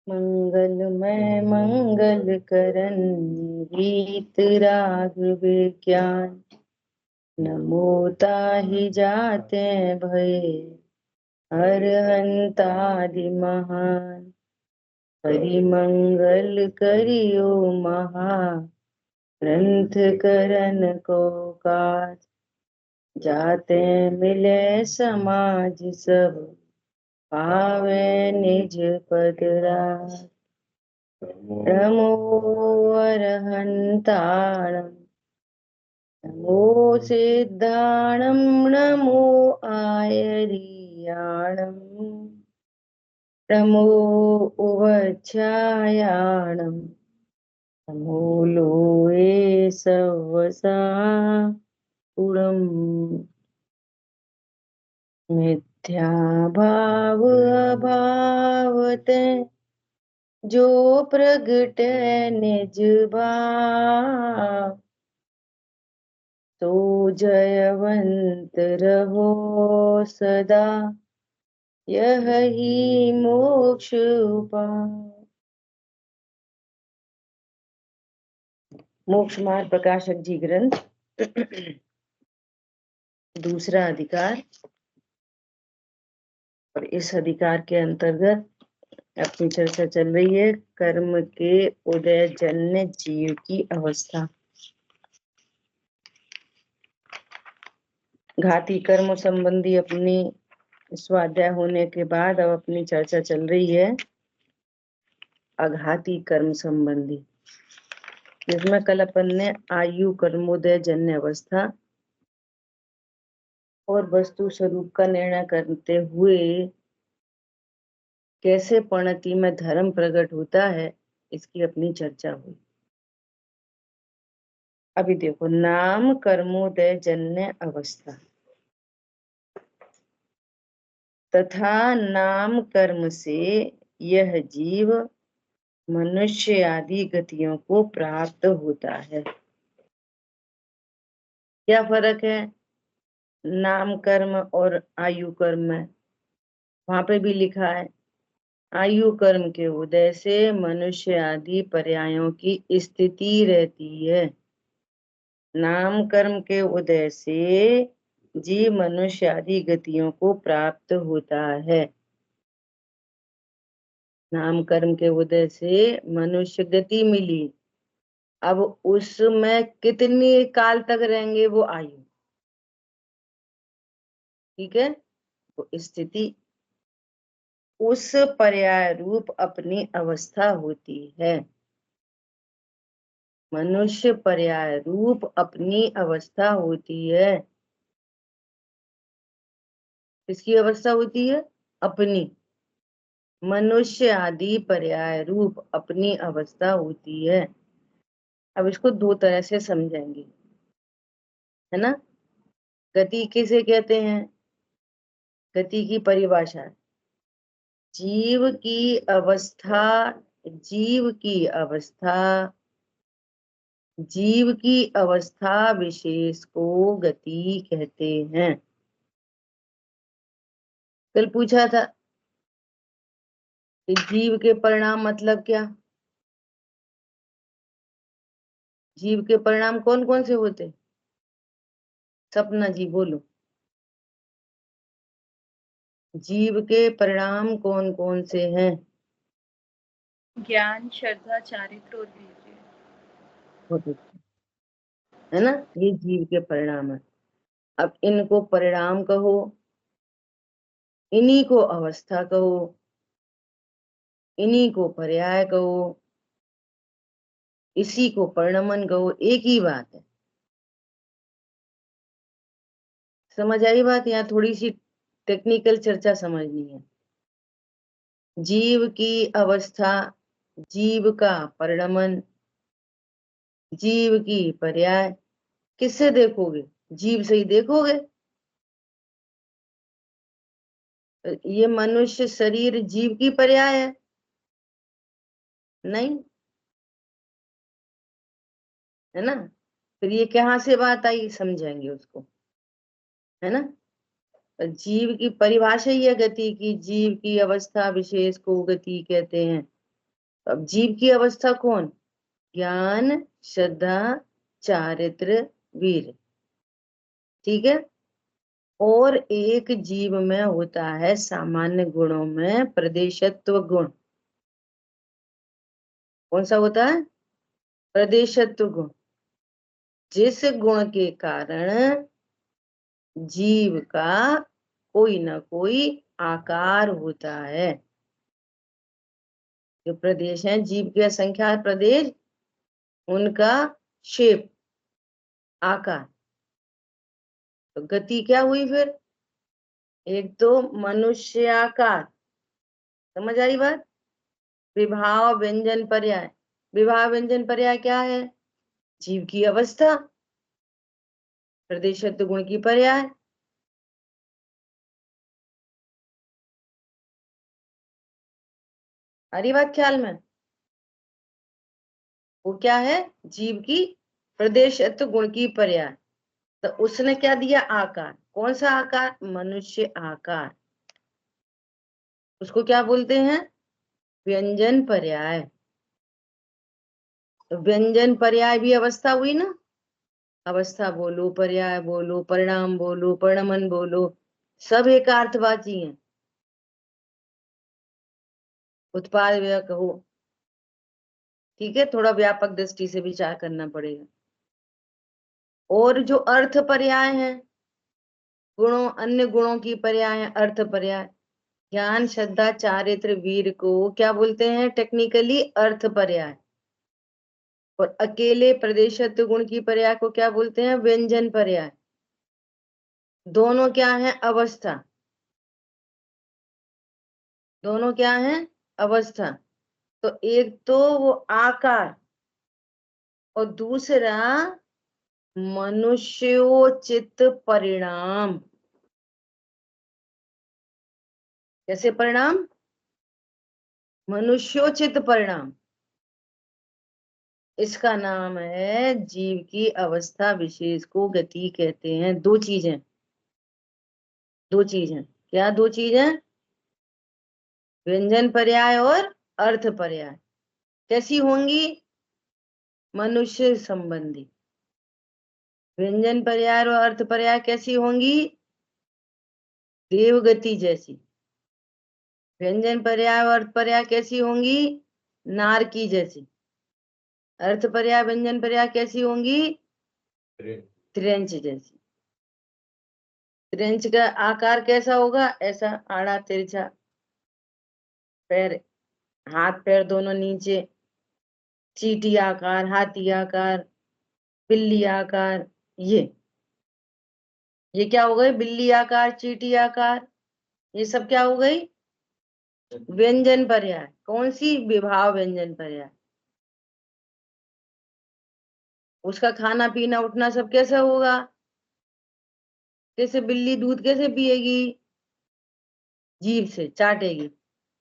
मंगलमय मंगल करन गीत राग विज्ञान, नमो ताहि जाते भय अरहंतादि महान। हरि मंगल करियो महा ग्रंथ करन को काज, जाते मिले समाज सब पावे निज पद राज। नमो अरहंताणं नमो सिद्धाणं नमो आयर्याणं नमो उवच्छायाणं नमो लोये सवसा उड़म। मिथ्या भाव अभावते जो प्रगटे निज भाव, तो जयवंत रहो सदा यह ही मोक्ष उपाय। मोक्ष मार्ग प्रकाशक जी ग्रंथ, दूसरा अधिकार। और इस अधिकार के अंतर्गत अपनी चर्चा चल रही है कर्म के उदय जन्य जीव की अवस्था। घाती कर्म संबंधी अपनी स्वाध्याय होने के बाद अब अपनी चर्चा चल रही है अघाती कर्म संबंधी, जिसमें कल अपन ने आयु कर्मोदय जन्य अवस्था और वस्तु स्वरूप का निर्णय करते हुए कैसे परिणति में धर्म प्रकट होता है इसकी अपनी चर्चा हुई। अभी देखो, नाम कर्मोदय जन्य अवस्था तथा नाम कर्म से यह जीव मनुष्य आदि गतियों को प्राप्त होता है। क्या फर्क है नाम कर्म और आयु कर्म में? वहां पे भी लिखा है आयु कर्म के उदय से मनुष्य आदि पर्यायों की स्थिति रहती है, नाम कर्म के उदय से जीव मनुष्य आदि गतियों को प्राप्त होता है। नाम कर्म के उदय से मनुष्य गति मिली, अब उसमें कितनी काल तक रहेंगे वो आयु, ठीक है। वो स्थिति उस पर्याय रूप अपनी अवस्था होती है। मनुष्य पर्याय रूप अपनी अवस्था होती है। किसकी अवस्था होती है? अपनी। मनुष्य आदि पर्याय रूप अपनी अवस्था होती है। अब इसको दो तरह से समझेंगे, है ना। गति किसे कहते हैं? गति की परिभाषा जीव की अवस्था, जीव की अवस्था, जीव की अवस्था विशेष को गति कहते हैं। कल पूछा था कि जीव के परिणाम मतलब क्या? जीव के परिणाम कौन कौन से होते? सपना जी बोलो, जीव के परिणाम कौन कौन से हैं? ज्ञान, श्रद्धा, चारित्र और वीर्य। बहुत अच्छा, है ना। ये जीव के परिणाम है। अब इनको परिणाम कहो, इन्हीं को अवस्था कहो, इन्हीं को पर्याय कहो, इसी को परिणमन कहो, एक ही बात है। समझ आई बात? यहाँ थोड़ी सी टेक्निकल चर्चा समझनी है। जीव की अवस्था, जीव का परिणमन, जीव की पर्याय किससे देखोगे? जीव से ही देखोगे। ये मनुष्य शरीर जीव की पर्याय है? नहीं, है ना। फिर ये कहाँ से बात आई समझेंगे उसको, है ना। तो जीव की परिभाषा ही है गति की, जीव की अवस्था विशेष को गति कहते हैं। अब जीव की अवस्था कौन, ज्ञान श्रद्धा चारित्र वीर, ठीक है। और एक जीव में होता है सामान्य गुणों में प्रदेशत्व गुण। कौन सा होता है, प्रदेशत्व गुण, जिस गुण के कारण जीव का कोई ना कोई आकार होता है। जो प्रदेश है जीव के असंख्या प्रदेश, उनका शेप, आकार। तो गति क्या हुई फिर, एक तो मनुष्याकार, समझ आई बात। विभाव व्यंजन पर्याय, विभाव व्यंजन पर्याय क्या है, जीव की अवस्था, प्रदेशत्व गुण की पर्याय। अरे बात ख्याल में, वो क्या है, जीव की प्रदेशत्व गुण की पर्याय। तो उसने क्या दिया, आकार। कौन सा आकार, मनुष्य आकार। उसको क्या बोलते हैं, व्यंजन पर्याय। तो व्यंजन पर्याय भी अवस्था हुई ना, अवस्था बोलो, पर्याय बोलो, परिणाम बोलो, परिणमन बोलो, सब एक अर्थवाची हैं। उत्पाद व्यय कहो, ठीक है, थोड़ा व्यापक दृष्टि से विचार करना पड़ेगा। और जो अर्थ पर्याय है, गुणों अन्य गुणों की पर्याय है, अर्थ पर्याय। ज्ञान श्रद्धा चारित्र वीर को क्या बोलते हैं, टेक्निकली अर्थ पर्याय। और अकेले प्रदेशत्व गुण की पर्याय को क्या बोलते हैं, व्यंजन पर्याय। दोनों क्या है, अवस्था। दोनों क्या है, अवस्था। तो एक तो वो आकार, और दूसरा मनुष्योचित परिणाम। कैसे परिणाम, मनुष्योचित परिणाम। इसका नाम है जीव की अवस्था विशेष को गति कहते हैं। दो चीजें, दो चीजें, क्या दो चीजें, व्यंजन पर्याय और अर्थ पर्याय। कैसी होंगी, मनुष्य संबंधी। व्यंजन पर्याय और अर्थ पर्याय कैसी होंगी, देवगति जैसी। व्यंजन पर्याय और अर्थ पर्याय कैसी होंगी, नारकी जैसी। अर्थ पर्याय व्यंजन पर्याय कैसी होंगी, त्रिंच जैसी। त्रिंच का आकार कैसा होगा, ऐसा आड़ा तिरछा, पैर, हाथ पैर दोनों नीचे, चींटी आकार, हाथी आकार, बिल्ली आकार। ये क्या हो गई, बिल्ली आकार, चींटी आकार, ये सब क्या हो गई, व्यंजन पर्याय। कौन सी, विभाव व्यंजन पर्याय। उसका खाना पीना उठना सब कैसा होगा, कैसे बिल्ली दूध कैसे पिएगी, जीभ से चाटेगी।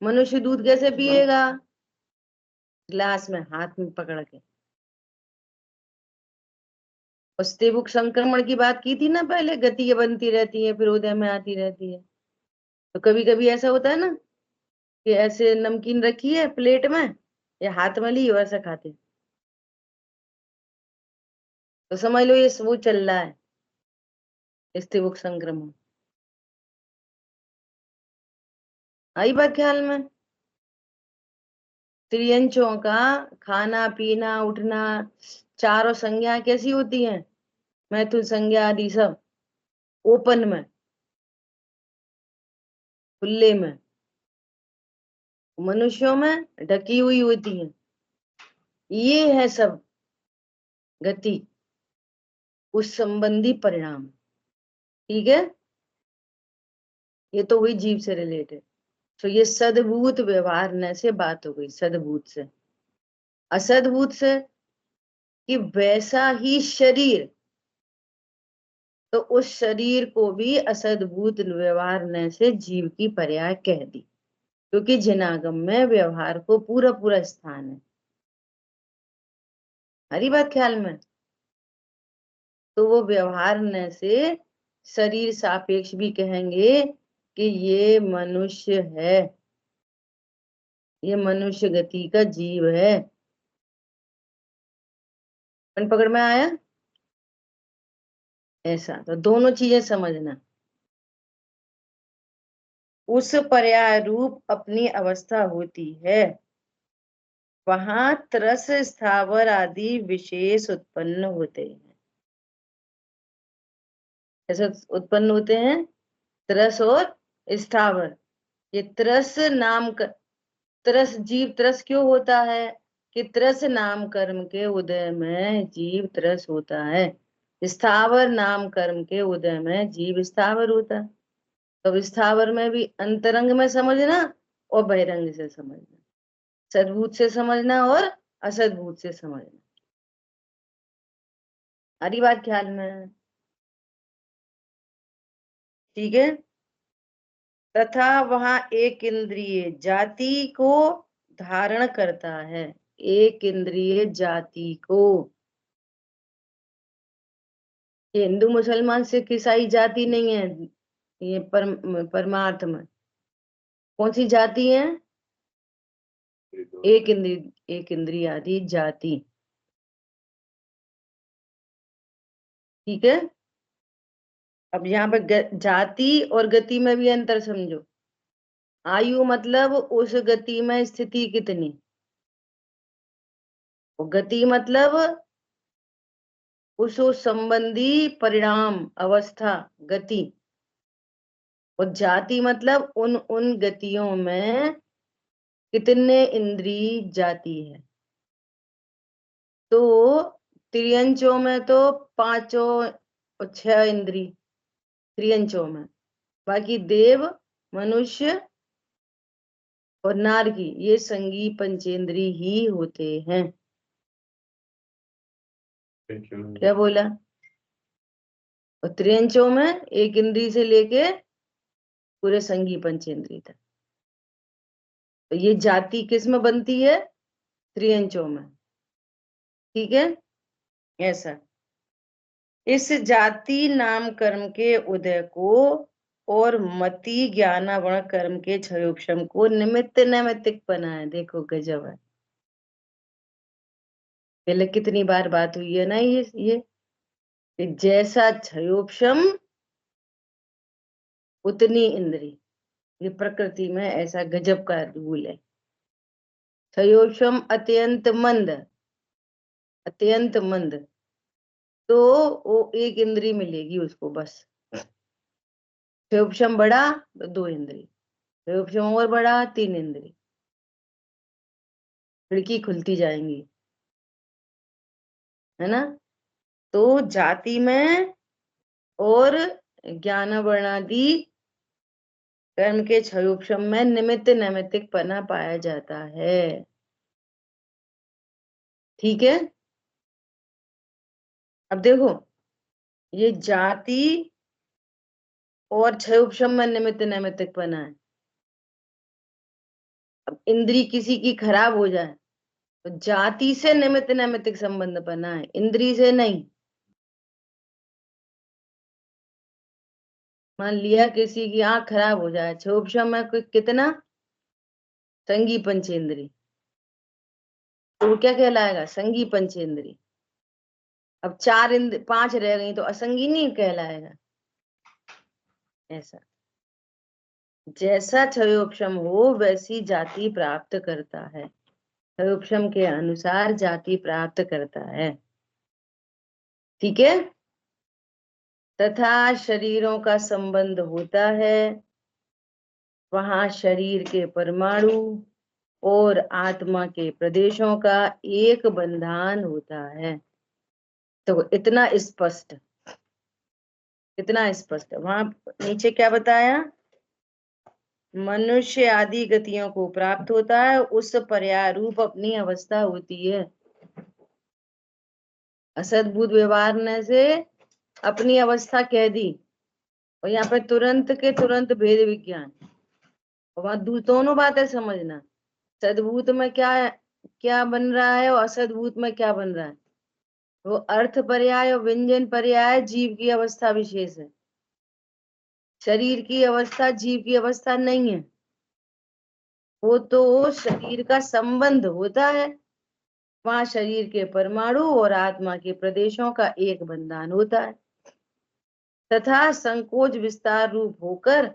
मनुष्य दूध कैसे पिएगा, ग्लास में हाथ में पकड़ के। अस्तिभुक संक्रमण की बात की थी ना पहले, गति बनती रहती है फिर उदय में आती रहती है। तो कभी कभी ऐसा होता है ना कि ऐसे नमकीन रखी है प्लेट में, या हाथ में ली वैसा खाते, तो समझ लो ये वो चल रहा है, स्थिभुक संक्रमण। आई बात ख्याल में। त्रियंचों का खाना पीना उठना, चारों संज्ञा कैसी होती हैं, मैथुन संज्ञा आदि सब ओपन में, खुले में। मनुष्यों में ढकी हुई होती हैं। ये है सब गति, उस संबंधी परिणाम, ठीक है। ये तो हुई जीव से रिलेटेड। तो ये सद्भूत व्यवहार न से बात हो गई, सद्भूत से। असद्भूत से, कि वैसा ही शरीर, तो उस शरीर को भी असद्भूत व्यवहार न से जीव की पर्याय कह दी, क्योंकि जिनागम में व्यवहार को पूरा पूरा स्थान है। हरी बात ख्याल में। तो वो व्यवहारने से शरीर सापेक्ष भी कहेंगे कि ये मनुष्य है, ये मनुष्य गति का जीव है। पकड़ में आया? ऐसा तो दोनों चीजें समझना। उस पर्याय रूप अपनी अवस्था होती है, वहां त्रस स्थावर आदि विशेष उत्पन्न होते हैं। ऐसे उत्पन्न होते हैं त्रस और स्थावर। ये त्रस नाम का त्रस जीव त्रस क्यों होता है कि त्रस नाम कर्म के उदय में जीव त्रस होता है, स्थावर नाम कर्म के उदय में जीव स्थावर होता है। तो स्थावर में भी अंतरंग में समझना और बहिरंग से समझना, सद्भूत से समझना और असद्भूत से समझना। हरी बात ख्याल में? ठीक है। तथा वहां एक इंद्रिय जाति को धारण करता है, एक इंद्रिय जाति को। ये हिंदू मुसलमान सिख ईसाई जाति नहीं है, ये परमार्थ में कौन सी जाति है? एक इंद्रिय आदि जाति। ठीक है। अब यहाँ पे जाति और गति में भी अंतर समझो। आयु मतलब उस गति में स्थिति कितनी, और गति मतलब उस संबंधी परिणाम अवस्था गति, और जाति मतलब उन उन गतियों में कितने इंद्रिय जाति है। तो त्रियंचों में तो पांचों और छह इंद्रिय त्रियंचों में, बाकी देव मनुष्य और नारकी ये संगी पंचेंद्रिय ही होते हैं। क्या बोला? और त्रियंचों में एक इंद्रिय से लेके पूरे संगी पंचेंद्रिय तक। तो ये जाति किस में बनती है? त्रियंचों में। ठीक है। ऐसा इस जाति नाम कर्म के उदय को और मति ज्ञानावरण कर्म के क्षयोक्षम को निमित्त नैमित्तिक बनाए। देखो गजब है। पहले कितनी बार बात हुई है ना ये कि जैसा क्षयोक्षम उतनी इंद्री। ये प्रकृति में ऐसा गजब का रूल है। क्षयोक्षम अत्यंत मंद, अत्यंत मंद, तो वो एक इंद्री मिलेगी उसको बस। क्षयोक्षम बढ़ा तो दो इंद्री, क्षयोक्षम और बढ़ा तीन इंद्री, खिड़की खुलती जाएंगी, है ना। तो जाति में और ज्ञान वर्णादि कर्म के क्षयोक्षम में निमित्त नैमित्तिक पना पाया जाता है। ठीक है। अब देखो ये जाति और क्षयोक्षम में निमित्त नैमित्तिक पना है। अब इंद्री किसी की खराब हो जाए तो जाति से निमित्त नैमित्तिक संबंध बना है, इंद्री से नहीं। मान लिया किसी की आंख खराब हो जाए, क्षोभशम में कोई कितना संगी पंचेंद्री, तो वो क्या कहलाएगा? संगी पंचेंद्री। अब चार इंद्र पांच रह गई तो असंगी नहीं कहलाएगा। ऐसा जैसा क्षयोक्षम हो वैसी जाति प्राप्त करता है, क्षयोक्षम के अनुसार जाति प्राप्त करता है। ठीक है। तथा शरीरों का संबंध होता है, वहां शरीर के परमाणु और आत्मा के प्रदेशों का एक बंधन होता है। तो इतना स्पष्ट, इतना स्पष्ट। वहां नीचे क्या बताया? मनुष्य आदि गतियों को प्राप्त होता है, उस पर्याय रूप अपनी अवस्था होती है। असद्भुत व्यवहार से अपनी अवस्था कह दी, और यहाँ पे तुरंत के तुरंत भेद विज्ञान। वहां दोनों बातें समझना, सद्भूत में क्या क्या बन रहा है और असद्भूत में क्या बन रहा है। वो अर्थ पर्याय और व्यंजन पर्याय जीव की अवस्था विशेष है, शरीर की अवस्था जीव की अवस्था नहीं है। वो तो शरीर का संबंध होता है, वहां शरीर के परमाणु और आत्मा के प्रदेशों का एक बंधन होता है, तथा संकोच विस्तार रूप होकर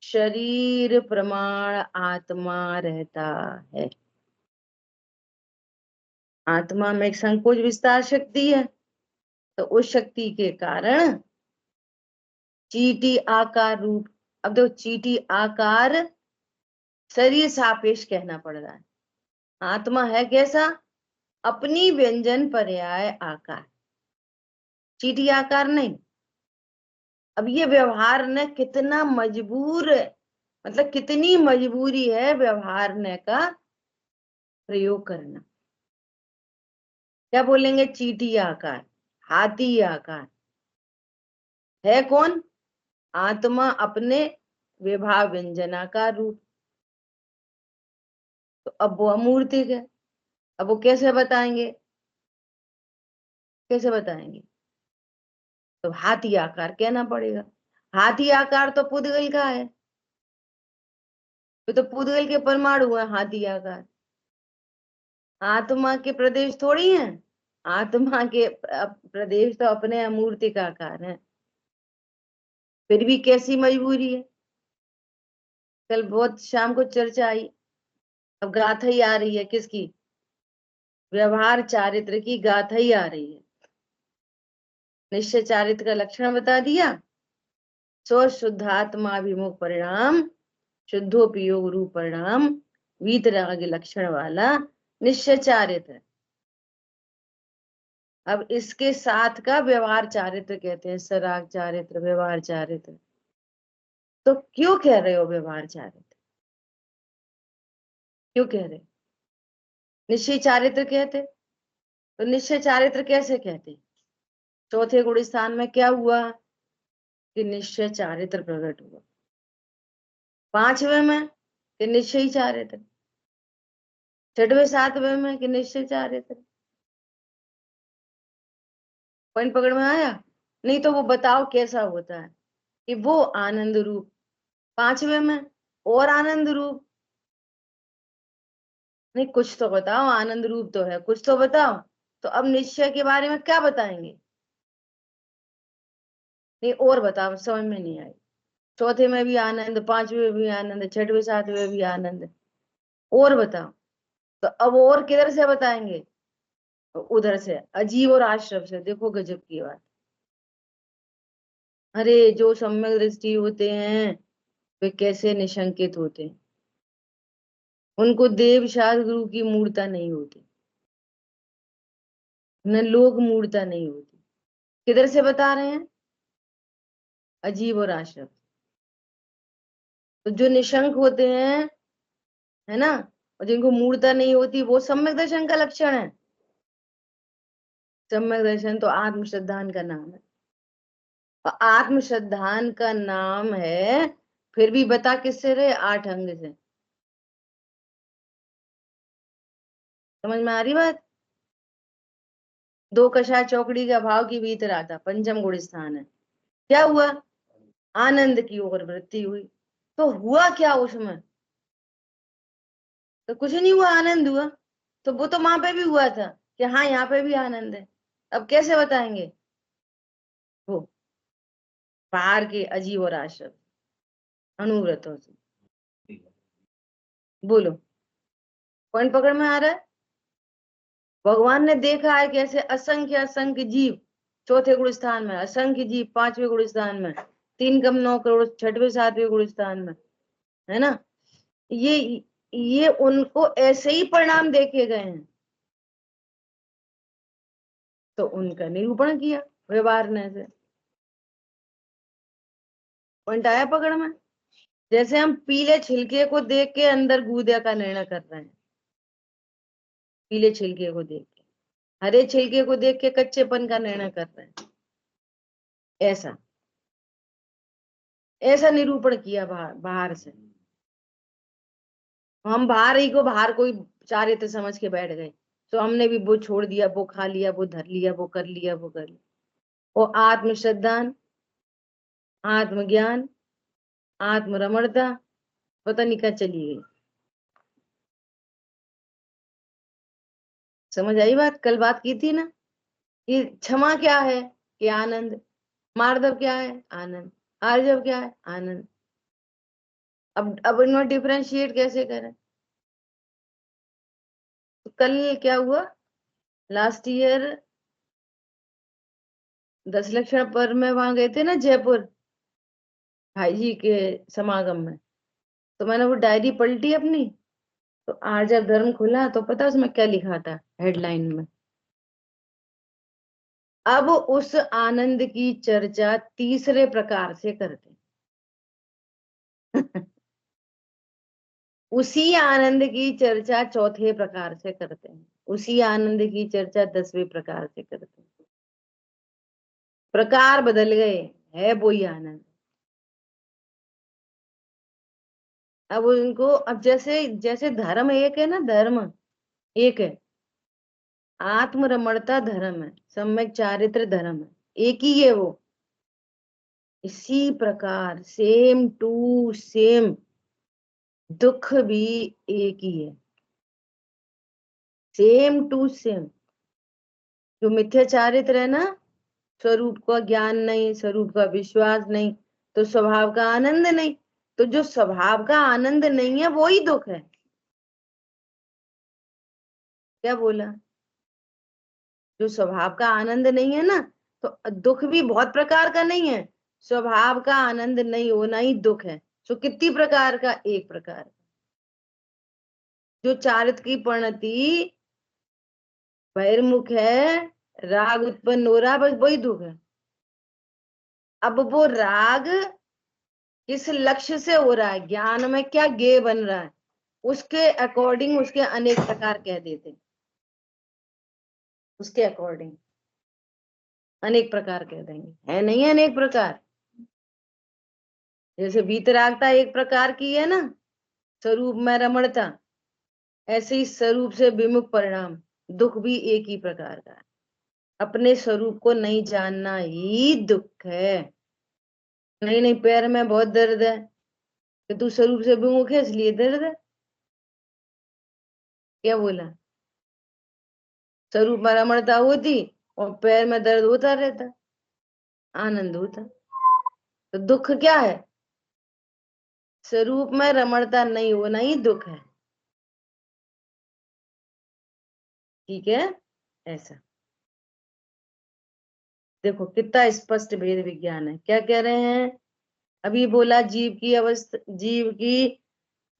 शरीर प्रमाण आत्मा रहता है। आत्मा में एक संकोच विस्तार शक्ति है, तो उस शक्ति के कारण चीटी आकार रूप, अब देखो चीटी आकार शरीर सापेक्ष कहना पड़ रहा है। आत्मा है कैसा? अपनी व्यंजन पर्याय आकार, चीटी आकार नहीं। अब ये व्यवहार ने कितना मजबूर, मतलब कितनी मजबूरी है व्यवहार ने का प्रयोग करना। क्या बोलेंगे? चीटी आकार, हाथी आकार है कौन? आत्मा अपने विभाव व्यंजनाकार रूप। तो अब वो अमूर्तिक है, अब वो कैसे बताएंगे? कैसे बताएंगे? तो हाथी आकार कहना पड़ेगा। हाथी आकार तो पुद्गल का है, तो पुद्गल के परमाणु है हाथी आकार। आत्मा के प्रदेश थोड़ी हैं, आत्मा के प्रदेश तो अपने अमूर्तिक आकार है। फिर भी कैसी मजबूरी है? कल बहुत शाम को चर्चा आई, अब गाथा ही आ रही है किसकी? व्यवहार चारित्र की गाथा ही आ रही है। निश्चय चारित्र का लक्षण बता दिया, स्व शुद्धात्माभिमुख परिणाम, शुद्धोपयोग रूप परिणाम, वीतराग लक्षण वाला निश्चय चारित्र। अब इसके साथ का व्यवहार चारित्र कहते हैं, सराग चारित्र, व्यवहार चारित्र। तो क्यों कह रहे हो व्यवहार चारित्र? क्यों कह रहे? निश्चय चारित्र कहते, तो निश्चय चारित्र कैसे कहते? चौथे गुण स्थान में क्या हुआ कि निश्चय चारित्र प्रकट हुआ। पांचवें में कि निश्चय चारित्र, छठवें सातवें में कि निश्चय चारित्र। पॉइंट पकड़ में आया? नहीं तो वो बताओ कैसा होता है कि वो आनंद रूप पांचवें में और आनंद रूप। नहीं कुछ तो बताओ, आनंद रूप तो है, कुछ तो बताओ। तो अब निश्चय के बारे में क्या बताएंगे? नहीं और बताओ, समझ में नहीं आई। चौथे में भी आनंद, पांचवें में भी आनंद, छठवें सातवें भी आनंद, और बताओ। तो अब और किधर से बताएंगे? उधर से, अजीब और आश्रम से। देखो गजब की बात। अरे जो सम्यक दृष्टि होते हैं वे कैसे निशंकित होते हैं, उनको देव शास्त्र गुरु की मूर्ता नहीं होती, न लोक मूर्ता नहीं होती। किधर से बता रहे हैं? अजीब और आश्रम। तो जो निशंक होते हैं, है ना, और जिनको मूर्ता नहीं होती, वो सम्यक दर्शन का लक्षण है। सम्यक दर्शन तो आत्म श्रद्धान का नाम है, और आत्म श्रद्धान का नाम है। फिर भी बता किससे रहे? 8 अंग से। समझ में आ रही बात? दो कषाय चौकड़ी का भाव की भीतर आता, पंचम गुण स्थान है। क्या हुआ? आनंद की ओर वृत्ति हुई। तो हुआ क्या उसमें? तो कुछ नहीं हुआ, आनंद हुआ। तो वो तो वहां पे भी हुआ था कि हाँ यहाँ पे भी आनंद है। अब कैसे बताएंगे? वो बाहर के अजीब और आश्रम अनुव्रतों से। बोलो, पॉइंट पकड़ में आ रहा है? भगवान ने देखा है कैसे असंख्य असंख्य जीव चौथे गुण स्थान में, असंख्य जीव पांचवें गुण स्थान में, 3,9 करोड़ छठवें सातवें गुण स्थान में, है ना। ये ये उनको ऐसे ही परिणाम देखे गए हैं, तो उनका निरूपण किया व्यवहार ने से। पॉइंट आया पकड़ में? जैसे हम पीले छिलके को देख के अंदर गूदे का निर्णय कर रहे हैं, पीले छिलके को देख के, हरे छिलके को देख के कच्चेपन का निर्णय कर रहे हैं। ऐसा ऐसा निरूपण किया बाहर से। हम बाहर ही को बाहर कोई चारित्र समझ के बैठ गए, तो हमने भी वो छोड़ दिया, वो खा लिया, वो धर लिया, वो कर लिया, वो कर लिया। वो आत्मश्रद्धा, आत्मज्ञान, आत्मरमणता पता नहीं कहाँ चली गई। समझ आई बात? कल बात की थी ना कि क्षमा क्या है कि आनंद, मार्दव क्या है आनंद, आर्जव क्या है आनंद। अब इनमें डिफरेंशिएट कैसे करें? तो कल क्या हुआ, लास्ट ईयर 10 लक्षण पर में वहां गए थे ना जयपुर, भाई जी के समागम में। तो मैंने वो डायरी पलटी अपनी, तो आज जब धर्म खुला तो पता उसमें क्या लिखा था हेडलाइन में, अब उस आनंद की चर्चा तीसरे प्रकार से करते हैं। उसी आनंद की चर्चा चौथे प्रकार से करते हैं, उसी आनंद की चर्चा 10वें प्रकार से करते हैं। प्रकार बदल गए, है वही आनंद। अब उनको, अब जैसे जैसे धर्म एक है ना, धर्म एक है, आत्मरमणता धर्म है, सम्यक चारित्र धर्म है, एक ही है वो। इसी प्रकार सेम टू सेम दुख भी एक ही है, सेम टू सेम। जो मिथ्या चारित्र है ना, स्वरूप का ज्ञान नहीं, स्वरूप का विश्वास नहीं, तो स्वभाव का आनंद नहीं। तो जो स्वभाव का आनंद नहीं है वो ही दुख है। क्या बोला? जो स्वभाव का आनंद नहीं है ना, तो दुख भी बहुत प्रकार का नहीं है, स्वभाव का आनंद नहीं होना ही दुख है। तो कितनी प्रकार का? एक प्रकार। जो चारित्र की परिणति बहिर्मुख है, राग उत्पन्न हो रहा है, बस वही दुख है। अब वो राग किस लक्ष्य से हो रहा है, ज्ञान में क्या ज्ञेय बन रहा है, उसके अकॉर्डिंग उसके अनेक प्रकार कह देते हैं, उसके अकॉर्डिंग अनेक प्रकार कह देंगे, है नहीं अनेक प्रकार। जैसे वीतरागता एक प्रकार की है ना, स्वरूप में रमणता, ऐसे ही स्वरूप से विमुख परिणाम दुख भी एक ही प्रकार का है। अपने स्वरूप को नहीं जानना ही दुख है। नहीं नहीं, पैर में बहुत दर्द है, कि तू स्वरूप से विमुख है इसलिए दर्द है। क्या बोला? स्वरूप में रमणता होती और पैर में दर्द होता रहता, आनंद होता। तो दुख क्या है? स्वरूप में रमणता नहीं होना ही दुख है। ठीक है, ऐसा देखो कितना स्पष्ट भेद विज्ञान है। क्या कह रहे हैं? अभी बोला जीव की अवस्था, जीव की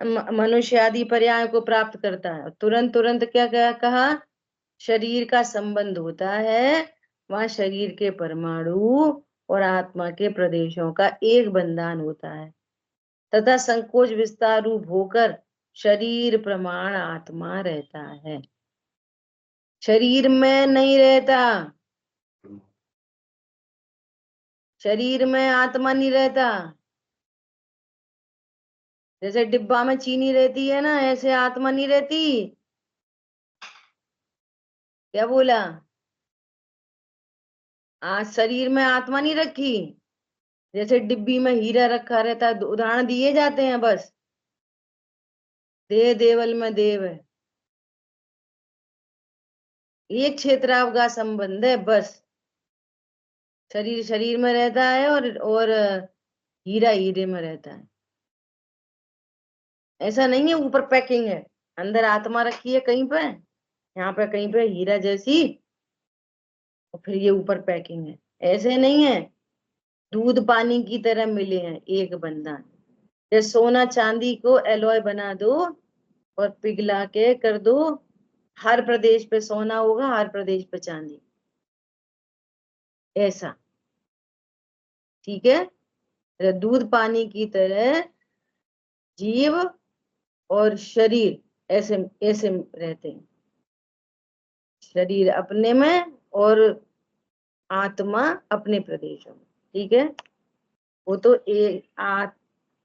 मनुष्य आदि पर्याय को प्राप्त करता है, तुरंत तुरंत क्या क्या कहा? शरीर का संबंध होता है, वहां शरीर के परमाणु और आत्मा के प्रदेशों का एक बंधन होता है, तथा संकोच विस्तार रूप होकर शरीर प्रमाण आत्मा रहता है, शरीर में नहीं रहता। शरीर में आत्मा नहीं रहता। जैसे डिब्बा में चीनी रहती है ना, ऐसे आत्मा नहीं रहती। क्या बोला? आज शरीर में आत्मा नहीं रखी, जैसे डिब्बी में हीरा रखा रहता है, उदाहरण दिए जाते हैं बस। देह देवल में देव है, एक क्षेत्राव का संबंध है बस। शरीर शरीर में रहता है और हीरा हीरे में रहता है। ऐसा नहीं है ऊपर पैकिंग है, अंदर आत्मा रखी है कहीं पे, यहाँ पे कहीं पे हीरा जैसी, और फिर ये ऊपर पैकिंग है। ऐसे नहीं है, दूध पानी की तरह मिले हैं एक बंधन। जैसे सोना चांदी को एलॉय बना दो और पिघला के कर दो, हर प्रदेश पे सोना होगा, हर प्रदेश पे चांदी, ऐसा। ठीक है, दूध पानी की तरह जीव और शरीर ऐसे ऐसे रहते हैं, शरीर अपने में और आत्मा अपने प्रदेशों में। ठीक है, वो तो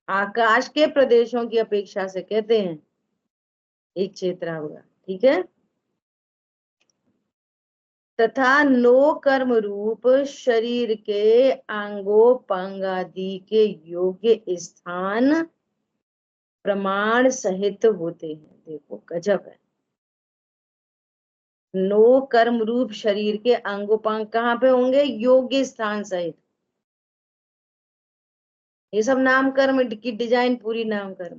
आकाश के प्रदेशों की अपेक्षा से कहते हैं एक क्षेत्र होगा। ठीक है, तथा नो कर्म रूप शरीर के अंगोपांगादि के योग्य स्थान प्रमाण सहित होते हैं। देखो गजब है। नो कर्म रूप शरीर के अंगोपांग कहाँ पे होंगे? योग्य स्थान सहित। ये सब नामकर्म की डिजाइन पूरी नामकर्म।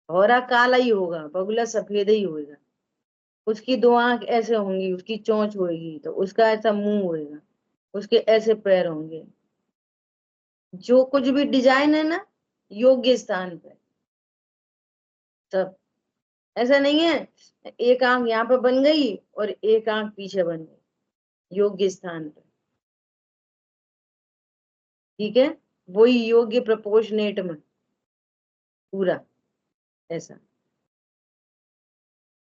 भौरा काला ही होगा, बगुला सफेद ही होगा, उसकी दो आंख ऐसे होंगी, उसकी चोंच होगी, तो उसका ऐसा मुंह होगा, उसके ऐसे पैर होंगे। जो कुछ भी डिजाइन है ना, योग्य स्थान पे सब। ऐसा नहीं है एक आंख यहाँ पे बन गई और एक आंख पीछे बन गई, योग्य स्थान पे। ठीक है, वही योग्य प्रपोर्शनेट में पूरा ऐसा।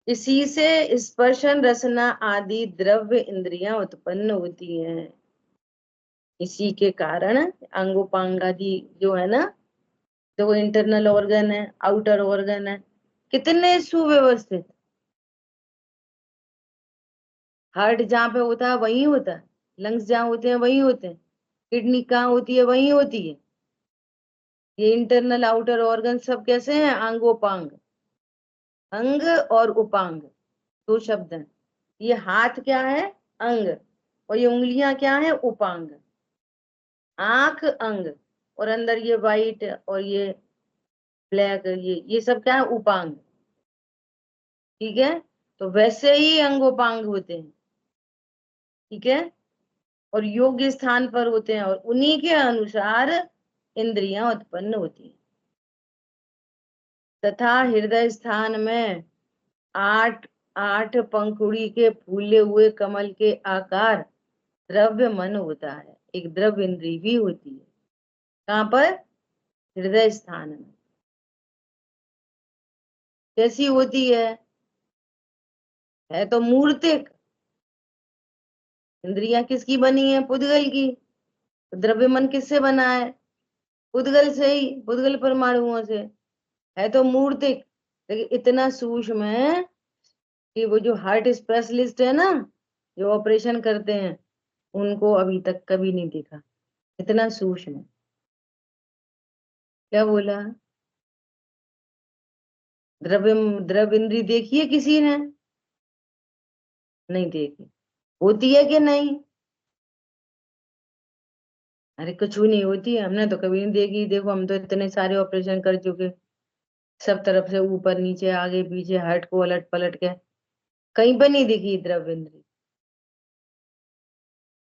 इसी से स्पर्शन रसना आदि द्रव्य इंद्रियां उत्पन्न होती हैं। इसी के कारण अंगोपांग आदि जो है ना, जो इंटरनल ऑर्गन है, आउटर ऑर्गन है, कितने सुव्यवस्थित। हार्ट जहाँ पे होता है वहीं होता है, लंग्स जहाँ होते हैं वहीं होते हैं, किडनी कहाँ होती है वहीं होती है। ये इंटरनल आउटर ऑर्गन सब कैसे हैं? अंगोपांग। अंग और उपांग दो शब्द हैं। ये हाथ क्या है? अंग। और ये उंगलियां क्या है? उपांग। आंख अंग, और अंदर ये वाइट और ये ब्लैक, ये सब क्या है? उपांग। ठीक है, तो वैसे ही अंगोपांग होते हैं। ठीक है, और योग्य स्थान पर होते हैं, और उन्हीं के अनुसार इंद्रियां उत्पन्न होती हैं। तथा हृदय स्थान में आठ आठ पंखुड़ी के फूले हुए कमल के आकार द्रव्य मन होता है। एक द्रव्य इंद्री भी होती है। कहाँ पर? हृदय स्थान में। कैसी होती है तो मूर्तिक। इंद्रियां किसकी बनी है? पुद्गल की। द्रव्य मन किससे बना है? पुद्गल से ही, पुद्गल परमाणुओं से। है तो मूर्तिक, लेकिन इतना सूक्ष्म है कि वो जो हार्ट स्पेशलिस्ट है ना, जो ऑपरेशन करते हैं, उनको अभी तक कभी नहीं देखा, इतना सूक्ष्म है। क्या बोला? द्रव्य द्रव्य इंद्री देखी है किसी ने? नहीं देखी। होती है कि नहीं? अरे कुछ भी नहीं होती है, हमने तो कभी नहीं देखी। देखो हम तो इतने सारे ऑपरेशन कर चुके, सब तरफ से, ऊपर नीचे आगे पीछे, हार्ट को उलट पलट के, कहीं पर नहीं दिखी द्रव्य इंद्री।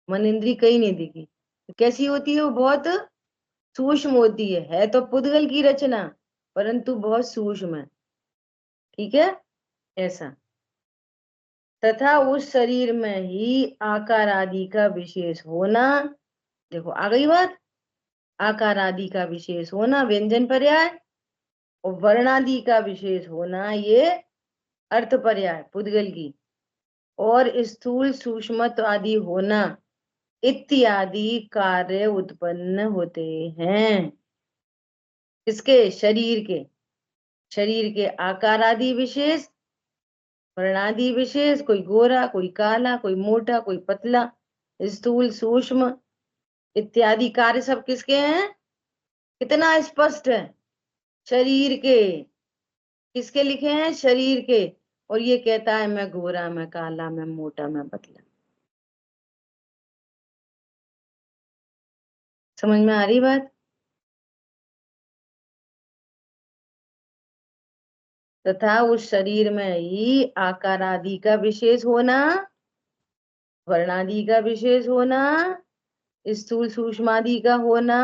मन इंद्री कहीं नहीं दिखी। तो कैसी होती है वो? बहुत सूक्ष्म होती है तो पुद्गल की रचना, परंतु बहुत सूक्ष्म है। ठीक है, ऐसा। तथा उस शरीर में ही आकार आदि का विशेष होना। देखो आ गई बात। आकार आदि का विशेष होना व्यंजन पर्याय, और वर्णादि का विशेष होना ये अर्थ पर्याय पुद्गल की, और स्थूल सूक्ष्म आदि होना इत्यादि कार्य उत्पन्न होते हैं। किसके? शरीर के। शरीर के आकार आदि विशेष, वर्णादि विशेष, कोई गोरा, कोई काला, कोई मोटा, कोई पतला, स्थूल सूक्ष्म इत्यादि कार्य सब किसके हैं? कितना स्पष्ट है? शरीर के। किसके लिखे हैं? शरीर के। और ये कहता है मैं गोरा, मैं काला, मैं मोटा, मैं पतला। समझ में आ रही बात? तथा उस शरीर में ही आकार आदि का विशेष होना, वर्णादि का विशेष होना, स्थूल सूक्ष्मादि का होना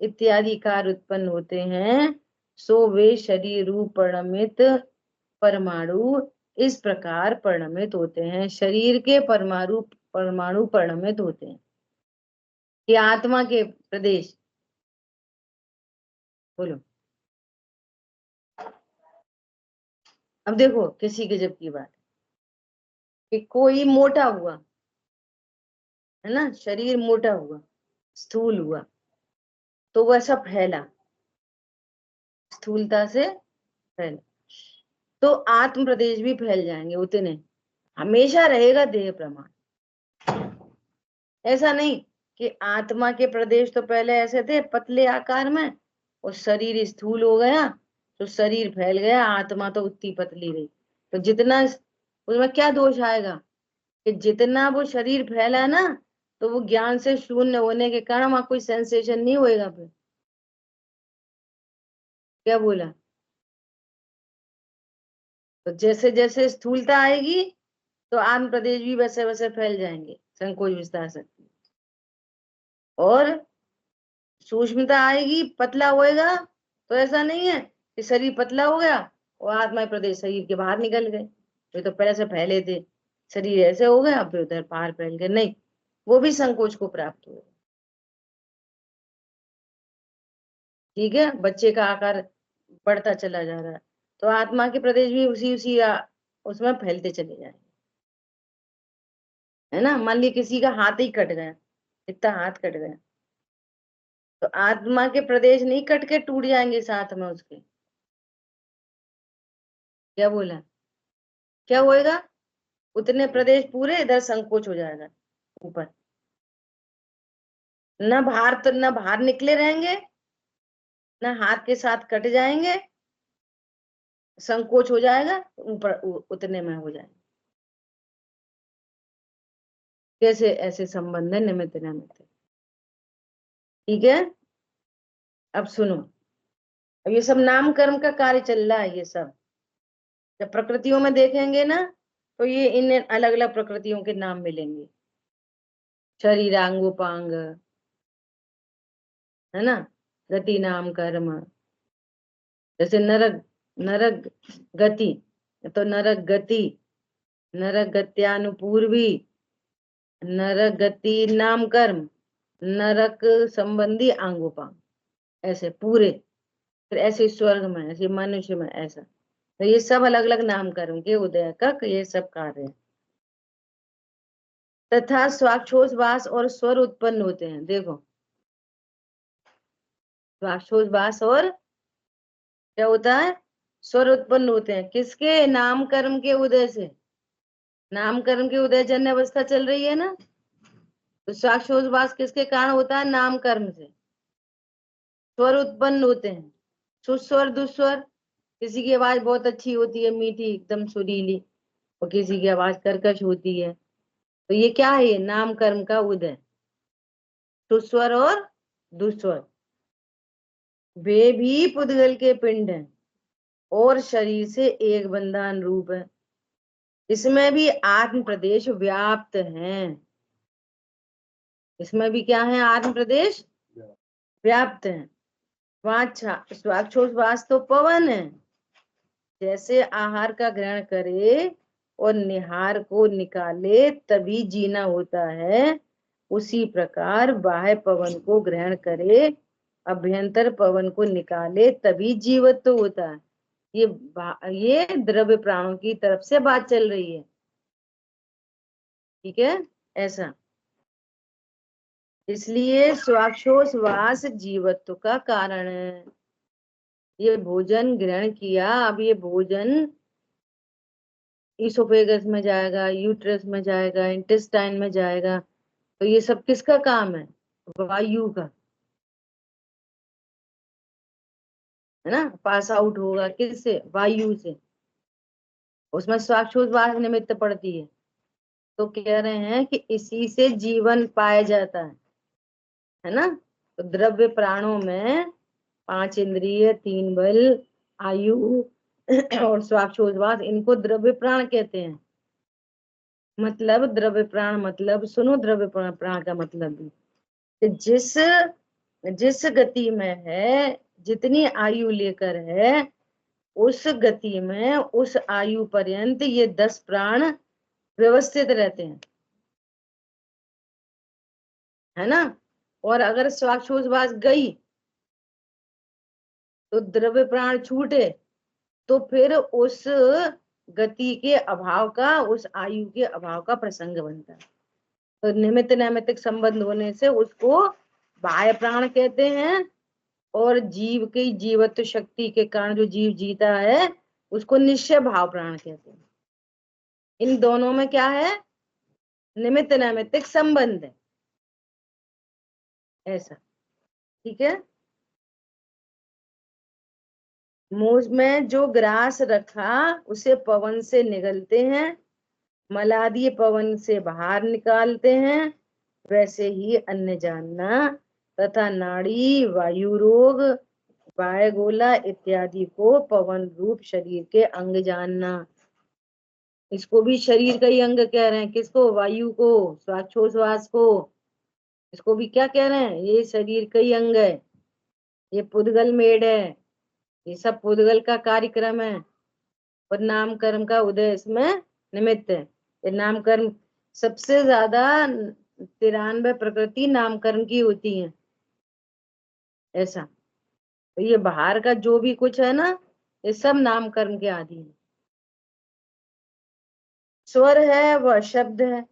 इत्यादि कार्य उत्पन्न होते हैं। सो वे शरीर रूप परिणमित परमाणु इस प्रकार परिणमित होते हैं। शरीर के परमाणु परमाणु परिणमित होते हैं। ये आत्मा के प्रदेश। बोलो। अब देखो किसी गजब की बात, कि कोई मोटा हुआ, है ना, शरीर मोटा हुआ, स्थूल हुआ, तो वैसा फैला, स्थूलता से फैला, तो आत्म प्रदेश भी फैल जाएंगे उतने। हमेशा रहेगा देह प्रमाण। ऐसा नहीं कि आत्मा के प्रदेश तो पहले ऐसे थे पतले आकार में, और शरीर स्थूल हो गया तो शरीर फैल गया, आत्मा तो उतनी पतली रही। तो जितना उसमें क्या दोष आएगा कि जितना वो शरीर फैला ना, तो वो ज्ञान से शून्य होने के कारण वहां कोई सेंसेशन नहीं होएगा। फिर क्या बोला? तो जैसे जैसे स्थूलता आएगी तो आत्म प्रदेश भी वैसे वैसे फैल जाएंगे, संकोच विस्तार शक्ति। और सूक्ष्मता आएगी, पतला होएगा, तो ऐसा नहीं है कि शरीर पतला हो गया और आत्मा प्रदेश शरीर के बाहर निकल गए, वे तो पहले से फैले थे, शरीर ऐसे हो गया अब उधर बाहर फैल गए, नहीं, वो भी संकोच को प्राप्त हुए। ठीक है, बच्चे का आकार बढ़ता चला जा रहा है, तो आत्मा के प्रदेश भी उसी उसी उसमें फैलते चले जाएंगे, है ना। मान लीजिए किसी का हाथ ही कट गया, इतना हाथ कट गया, तो आत्मा के प्रदेश नहीं कट के टूट जाएंगे साथ में उसके? क्या बोला? क्या होएगा? उतने प्रदेश पूरे इधर संकोच हो जाएगा ऊपर, न बाहर, तो न बाहर निकले रहेंगे, न हाथ के साथ कट जाएंगे, संकोच हो जाएगा, ऊपर उतने में हो जाएंगे। कैसे? ऐसे संबंध है निमित्त निमित्त। ठीक है, अब सुनो, अब ये सब नाम कर्म का कार्य चल रहा है। ये सब जब प्रकृतियों में देखेंगे ना, तो ये इन अलग अलग प्रकृतियों के नाम मिलेंगे, शरीरांगोपांग, है ना, गति नाम कर्म। जैसे नरक, नरक गति, तो नरक गति, नरक गत्यानुपूर्वी, नरक गति नाम कर्म, नरक संबंधी आंगोपांग, ऐसे पूरे। फिर ऐसे स्वर्ग में, ऐसे मनुष्य में, ऐसा। तो ये सब अलग अलग नाम कर्म के उदयक ये सब कार्य है। तथा स्वाक्षोछवास और स्वर उत्पन्न होते हैं। देखो, स्वाक्षोछवास और क्या होता है? स्वर उत्पन्न होते हैं। किसके? नाम कर्म के उदय से। नाम कर्म के उदय जन्य अवस्था चल रही है ना, तो स्वाक्षोछवास किसके कारण होता है? नाम कर्म से। स्वर उत्पन्न होते हैं, सुस्वर दुस्वर। किसी की आवाज बहुत अच्छी होती है, मीठी एकदम सुरीली, और किसी की आवाज कर्कश होती है, तो ये क्या है? ये नाम कर्म का उदय। सुस्वर और दुस्वर वे भी पुद्गल के पिंड हैं और शरीर से एक बंधन रूप है। इसमें भी आत्म प्रदेश व्याप्त हैं। इसमें भी क्या है? आत्म प्रदेश व्याप्त है। स्वाक्षोछवास तो पवन है, जैसे आहार का ग्रहण करे और निहार को निकाले तभी जीना होता है, उसी प्रकार बाह्य पवन को ग्रहण करे, अभ्यंतर पवन को निकाले तभी जीवत्व होता है। ये द्रव्य प्राणों की तरफ से बात चल रही है। ठीक है, ऐसा। इसलिए स्वाक्षोछवास जीवत्व का कारण है। ये भोजन ग्रहण किया, अब ये भोजन इसोफेगस में जाएगा, यूट्रस में जाएगा, इंटेस्टाइन में जाएगा, तो ये सब किसका काम है? वायु का, है ना। पास आउट होगा किससे? वायु से। उसमें स्वाक्षोछवास निमित्त पड़ती है। तो कह रहे हैं कि इसी से जीवन पाया जाता है ना। तो द्रव्य प्राणों में 5 इंद्रिय, 3 बल, आयु और स्वाक्षोछवास, इनको द्रव्य प्राण कहते हैं। मतलब द्रव्य प्राण मतलब, सुनो, द्रव्य प्राण का मतलब भी कि जिस जिस गति में है, जितनी आयु लेकर है, उस गति में उस आयु पर्यंत ये 10 प्राण व्यवस्थित रहते हैं, है ना। और अगर स्वाक्षोछवास गई तो द्रव्य प्राण छूटे, तो फिर उस गति के अभाव का, उस आयु के अभाव का प्रसंग बनता है। तो निमित्त नैमित्तिक संबंध होने से उसको बाह्य प्राण कहते हैं, और जीव की जीवत्व शक्ति के कारण जो जीव जीता है उसको निश्चय भाव प्राण कहते हैं। इन दोनों में क्या है? निमित्त नैमित्तिक संबंध है, ऐसा। ठीक है। मुंह में जो ग्रास रखा उसे पवन से निगलते हैं, मलादी पवन से बाहर निकालते हैं, वैसे ही अन्न जानना तथा नाड़ी, वायु रोग, वायुगोला इत्यादि को पवन रूप शरीर के अंग जानना। इसको भी शरीर का ही अंग कह रहे हैं। किसको? वायु को, श्वासोच्छ्वास को। इसको भी क्या कह रहे हैं? ये शरीर का ही अंग है, ये पुद्गल मेड है, ये सब पुद्गल का कार्यक्रम है। और नाम कर्म का उदय इसमें निमित्त है। ये नाम कर्म सबसे ज्यादा 93 प्रकृति नाम कर्म की होती है, ऐसा। तो ये बाहर का जो भी कुछ है ना, ये सब नाम कर्म के आदि है। स्वर है वह शब्द है।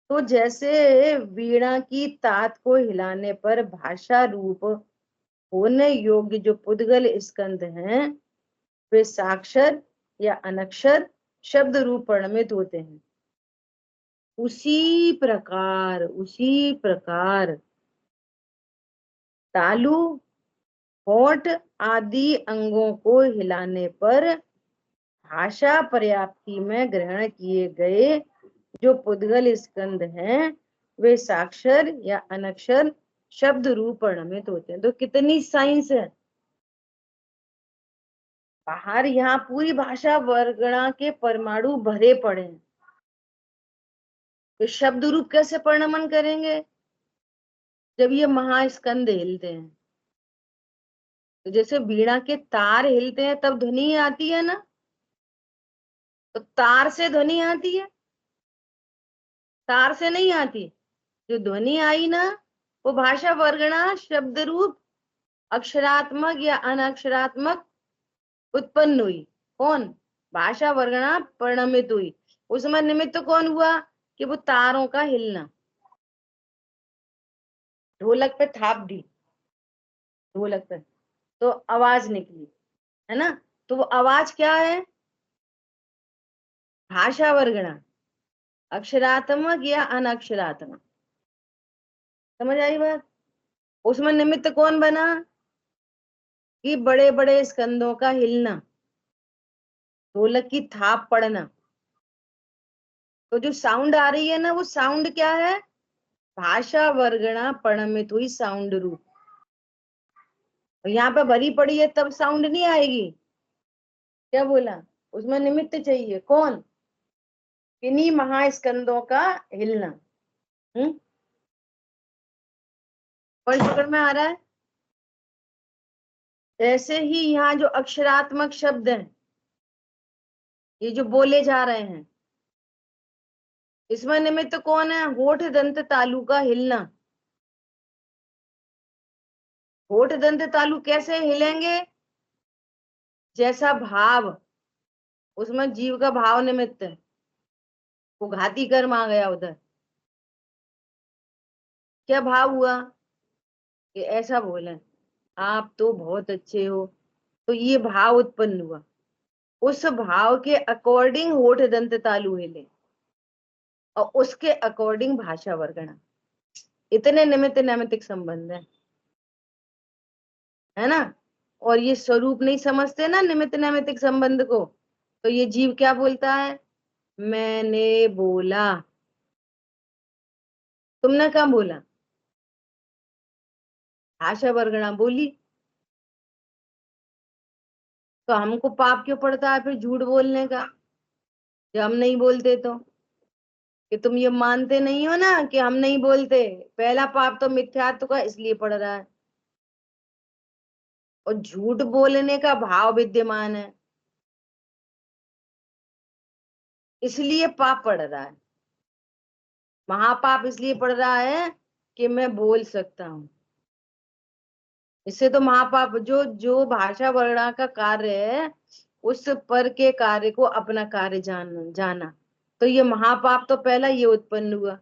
तो जैसे वीणा की तात को हिलाने पर भाषा रूप होने योग्य जो पुद्गल स्कंध हैं, वे साक्षर या अनक्षर शब्द रूप परिणमित होते हैं। उसी प्रकार तालु, होंठ आदि अंगों को हिलाने पर भाषा पर्याप्ति में ग्रहण किए गए जो पुद्गल स्कंद हैं, वे साक्षर या अनक्षर शब्द रूप परिणमित होते हैं। तो कितनी साइंस है बाहर। यहाँ पूरी भाषा वर्गणा के परमाणु भरे पड़े हैं। तो शब्द रूप कैसे परिणमन करेंगे? जब ये महास्कंद हिलते हैं। तो जैसे वीणा के तार हिलते हैं तब ध्वनि आती है ना, तो तार से ध्वनि आती है, तार से नहीं आती। जो ध्वनि आई ना, वो भाषा वर्गणा शब्द रूप अक्षरात्मक या अनक्षरात्मक उत्पन्न हुई। कौन? भाषा वर्गणा परिणमित हुई। उसमें निमित्त कौन हुआ? कि वो तारों का हिलना। ढोलक पे थाप दी, ढोलक पे तो आवाज निकली, है ना। तो वो आवाज क्या है? भाषा वर्गणा, अक्षरात्मक या अनक्षरात्मक। समझ आई बात? उसमें निमित्त कौन बना? कि बड़े बड़े स्कंदों का हिलना, ढोलक की थाप पड़ना। तो जो साउंड आ रही है ना, वो साउंड क्या है? भाषा वर्गणा परिणमित हुई साउंड रूप। और यहाँ पे भरी पड़ी है तब साउंड नहीं आएगी। क्या बोला? उसमें निमित्त चाहिए। कौन? किन्हीं महास्कंदों का हिलना। और पकड़ में आ रहा है? ऐसे ही यहाँ जो अक्षरात्मक शब्द हैं, ये जो बोले जा रहे हैं, इसमें निमित्त कौन है? होठ दंत तालु का हिलना। होठ दंत तालु कैसे हिलेंगे? जैसा भाव, उसमें जीव का भाव निमित्त है। वो घाती कर्म आ गया उधर। क्या भाव हुआ? कि ऐसा बोले, आप तो बहुत अच्छे हो, तो ये भाव उत्पन्न हुआ। उस भाव के अकॉर्डिंग होठ दंत तालु हिले, और उसके अकॉर्डिंग भाषा वर्गणा। इतने निमित्त नैमित्तिक संबंध है ना। और ये स्वरूप नहीं समझते ना निमित्त नैमित्तिक संबंध को, तो ये जीव क्या बोलता है? मैंने बोला। तुमने क्या बोला? भाषा वर्गणा बोली। तो हमको पाप क्यों पड़ता है फिर झूठ बोलने का, जब हम नहीं बोलते? तो कि तुम ये मानते नहीं हो ना कि हम नहीं बोलते। पहला पाप तो मिथ्यात्व का इसलिए पड़ रहा है, और झूठ बोलने का भाव विद्यमान है, इसलिए पाप पड़ रहा है। महापाप इसलिए पड़ रहा है कि मैं बोल सकता हूँ। इससे तो महापाप जो जो भाषा वर्णा का कार्य है, उस पर के कार्य को अपना कार्य जाना, तो ये महापाप तो पहला ये उत्पन्न हुआ,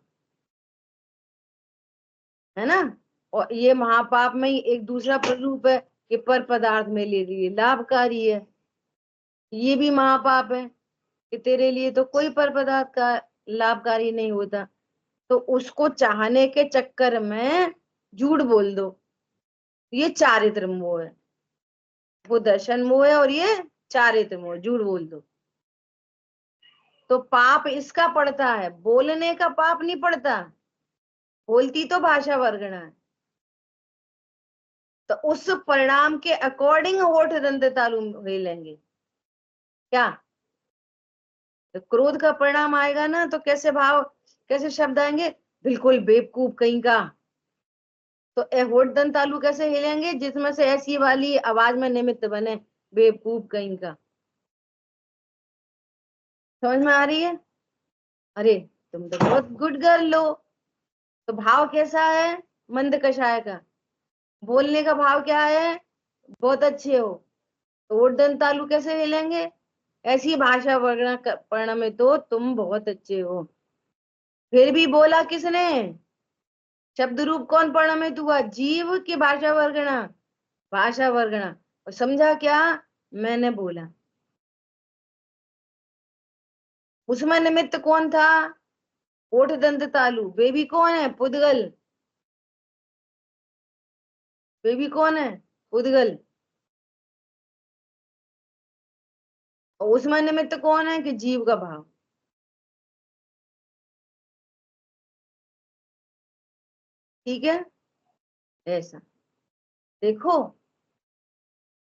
है ना। और ये महापाप में ही एक दूसरा प्ररूप है कि पर पदार्थ में ले लिए लाभकारी है, ये भी महापाप है कि तेरे लिए तो कोई पर पदार्थ का लाभकारी नहीं होता, तो उसको चाहने के चक्कर में झूठ बोल दो। ये चारित्र मोह है, वो दर्शन मोह है और ये चारित्र मोह, झूठ बोल दो। तो पाप इसका पड़ता है, बोलने का पाप नहीं पड़ता। बोलती तो भाषा वर्गणा है, तो उस परिणाम के अकॉर्डिंग होठ दंत तालु हिलेंगे। क्या तो क्रोध का परिणाम आएगा ना, तो कैसे भाव, कैसे शब्द आएंगे, बिल्कुल बेवकूफ कहीं का। तो होठ दंत तालु कैसे हिलेंगे, जिसमें से ऐसी वाली आवाज में निमित्त बने, बेवकूफ कहीं का। समझ में आ रही है? अरे तुम तो बहुत गुड गर्ल हो। तो भाव कैसा है, मंद कषाय का। बोलने का भाव क्या है, बहुत अच्छे हो। तो होठ दंत तालु कैसे हिलेंगे, ऐसी भाषा वर्णा पर्ण में तो तुम बहुत अच्छे हो। फिर भी बोला किसने, शब्द रूप कौन परिणमित हुआ, जीव की भाषा वर्गणा, भाषा वर्गणा। और समझा क्या, मैंने बोला। उसमें निमित्त कौन था, ओठ दंत तालु। बेबी कौन है, पुद्गल। बेबी कौन है, पुद्गल। और उसमें निमित्त कौन है, कि जीव का भाव। ठीक है, ऐसा देखो।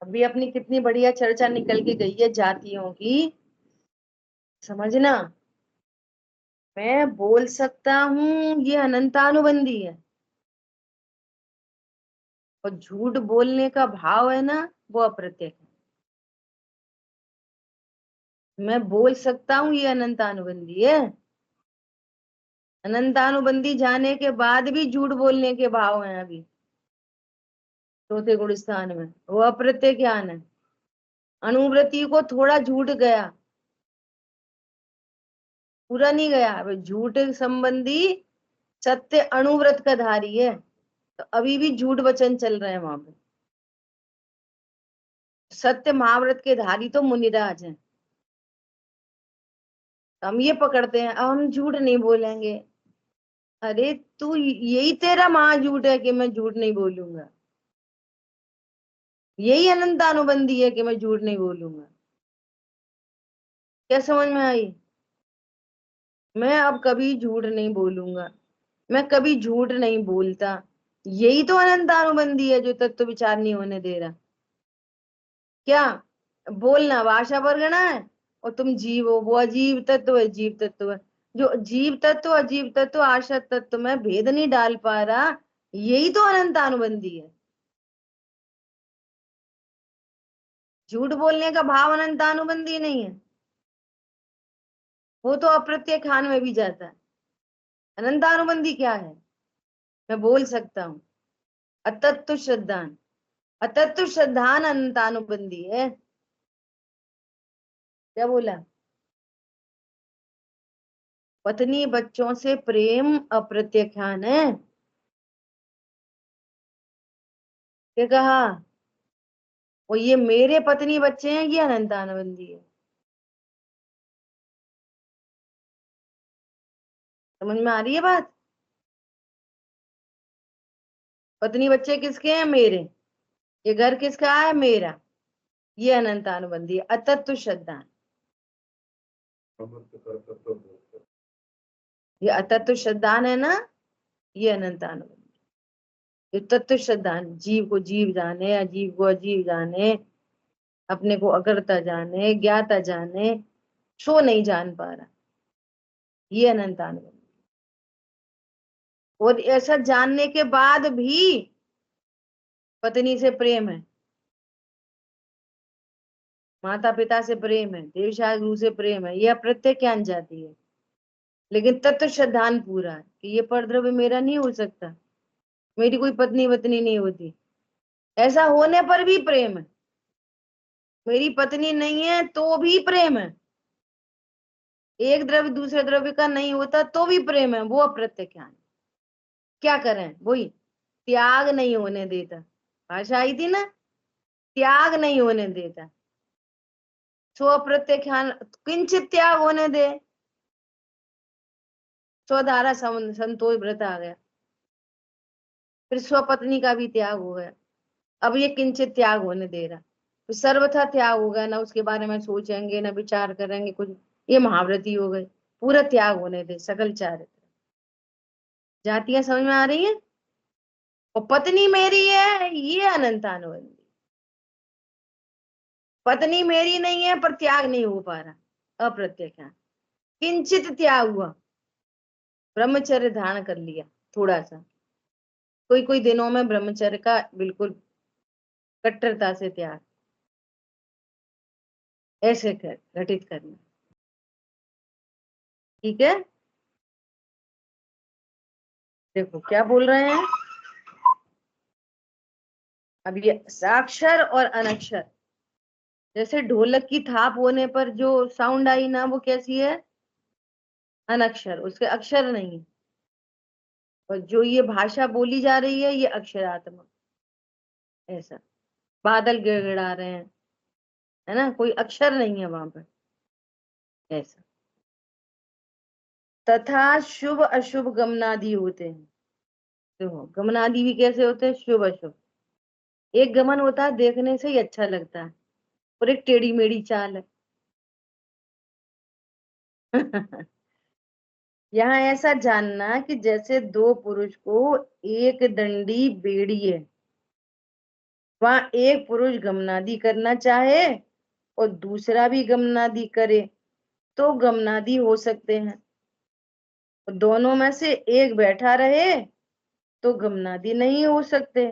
अभी अपनी कितनी बढ़िया चर्चा निकल के गई है जातियों की, समझना। मैं बोल सकता हूँ, ये अनंतानुबंधी है। और झूठ बोलने का भाव है ना, वो अप्रत्यक्ष है। मैं बोल सकता हूँ, ये अनंतानुबंधी है। अनंतानुबंधी जाने के बाद भी झूठ बोलने के भाव हैं अभी चौथे गुण स्थान में, वो अप्रत्यक्ष ज्ञान है। अणुव्रति को थोड़ा झूठ गया, पूरा नहीं गया। अब झूठ संबंधी सत्य अणुव्रत का धारी है, तो अभी भी झूठ वचन चल रहे हैं वहां पे। सत्य महाव्रत के धारी तो मुनिराज हैं। हम ये पकड़ते हैं, अब हम झूठ नहीं बोलेंगे। अरे तू, यही तेरा महाझूठ है कि मैं झूठ नहीं बोलूंगा। यही अनंत अनुबंधी है कि मैं झूठ नहीं बोलूंगा। क्या समझ में आई? मैं अब कभी झूठ नहीं बोलूंगा, मैं कभी झूठ नहीं बोलता। यही तो अनंत अनुबंधी है जो तत्व विचार नहीं होने दे रहा। क्या बोलना भाषा वर्गना है, और तुम जीव हो, वो अजीव तत्व है, जीव तत्व है। जो जीव तत्व अजीव तत्व आशा तत्व में भेद नहीं डाल पा रहा, यही तो अनंत अनुबंधी है। झूठ बोलने का भाव अनंत अनुबंधी नहीं है, वो तो अप्रत्यय खान में भी जाता है। अनंत अनुबंधी क्या है, मैं बोल सकता हूँ। अतत्व श्रद्धान, अतत्व श्रद्धान अनंत अनुबंधी है। क्या बोला, पत्नी बच्चों से प्रेम अप्रत्यख्यान है। क्या कहा, वो ये मेरे पत्नी बच्चे हैं, ये अनंतानुबंधी है। समझ में आ रही है बात? पत्नी बच्चे किसके हैं, मेरे। ये घर किसका है, मेरा। ये अनंतानुबंधी है, अतत्व श्रद्धा। ये अतत्व श्रद्धान है ना, ये अनंतानुबंधी। ये तत्व श्रद्धान, जीव को जीव जाने, अजीव को अजीव जाने, अपने को अकर्ता जाने, ज्ञाता जाने, सो नहीं जान पा रहा, ये अनंतानुबंधी। और ऐसा जानने के बाद भी पत्नी से प्रेम है, माता पिता से प्रेम है, देवशाह गुरु से प्रेम है, यह अप्रत्यक्ष ज्ञान जाती है। लेकिन तत्व श्रद्धान पूरा है कि ये परद्रव्य मेरा नहीं हो सकता, मेरी कोई पत्नी वतनी नहीं होती। ऐसा होने पर भी प्रेम है, मेरी पत्नी नहीं है तो भी प्रेम है, एक द्रव्य दूसरे द्रव्य का नहीं होता तो भी प्रेम है, वो अप्रत्यक्ष ज्ञान। क्या करें, वही त्याग नहीं होने देता। भाषा आई थी ना, त्याग नहीं होने देता। स्व प्रत्याख्यान, किंचित त्याग होने दे, स्वधारा संतोष व्रत आ गया, फिर स्वपत्नी का भी त्याग हो गया, अब ये किंचित त्याग होने दे रहा, तो सर्वथा त्याग हो गया, ना उसके बारे में सोचेंगे ना विचार करेंगे कुछ, ये महाव्रती हो गए, पूरा त्याग होने दे सकल चारित्र। जातियां समझ में आ रही है? और पत्नी मेरी है ये अनंतानुबंधी, पत्नी मेरी नहीं है पर त्याग नहीं हो पा रहा, अप्रत्याख्यान, किंचित त्याग हुआ, ब्रह्मचर्य धारण कर लिया थोड़ा सा, कोई कोई दिनों में ब्रह्मचर्य का बिल्कुल कट्टरता से त्याग, ऐसे कर घटित करना, ठीक है। देखो क्या बोल रहे हैं अब, ये साक्षर और अनक्षर, जैसे ढोलक की थाप होने पर जो साउंड आई ना, वो कैसी है? अनक्षर, उसके अक्षर नहीं है। और जो ये भाषा बोली जा रही है ये अक्षरात्मक, ऐसा बादल गिड़गिड़ा रहे हैं, है ना, कोई अक्षर नहीं है वहां पर, ऐसा। तथा शुभ अशुभ गमनादि होते हैं, देखो गमनादि भी कैसे होते हैं? शुभ अशुभ। एक गमन होता है देखने से ही अच्छा लगता है, और एक टेढ़ी मेढ़ी चाल है। यहाँ ऐसा जानना कि जैसे दो पुरुष को एक दंडी बेड़ी है, वहां एक पुरुष गमनादि करना चाहे और दूसरा भी गमनादि करे तो गमनादि हो सकते हैं, और दोनों में से एक बैठा रहे तो गमनादि नहीं हो सकते,